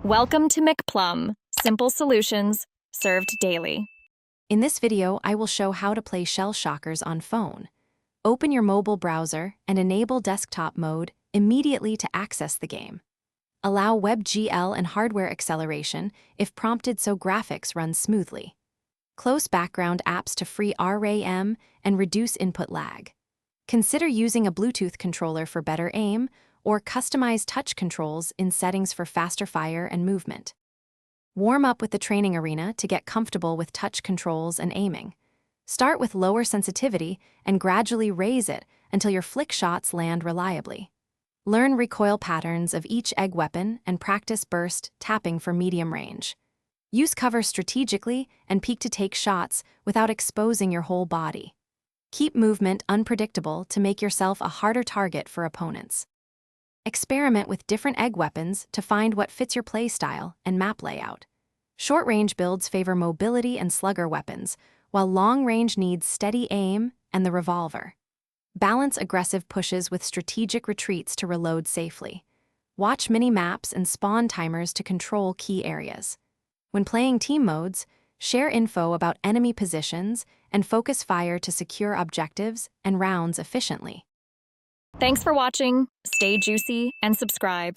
Welcome to McPlum, simple solutions served daily. In this video, I will show how to play Shell Shockers on phone. Open your mobile browser and enable desktop mode immediately to access the game. Allow WebGL and hardware acceleration if prompted so graphics run smoothly. Close background apps to free RAM and reduce input lag. Consider using a Bluetooth controller for better aim, or customize touch controls in settings for faster fire and movement. Warm up with the training arena to get comfortable with touch controls and aiming. Start with lower sensitivity and gradually raise it until your flick shots land reliably. Learn recoil patterns of each egg weapon and practice burst tapping for medium range. Use cover strategically and peek to take shots without exposing your whole body. Keep movement unpredictable to make yourself a harder target for opponents. Experiment with different egg weapons to find what fits your playstyle and map layout. Short-range builds favor mobility and slugger weapons, while long-range needs steady aim and the revolver. Balance aggressive pushes with strategic retreats to reload safely. Watch mini-maps and spawn timers to control key areas. When playing team modes, share info about enemy positions and focus fire to secure objectives and rounds efficiently. Thanks for watching. Stay juicy and subscribe.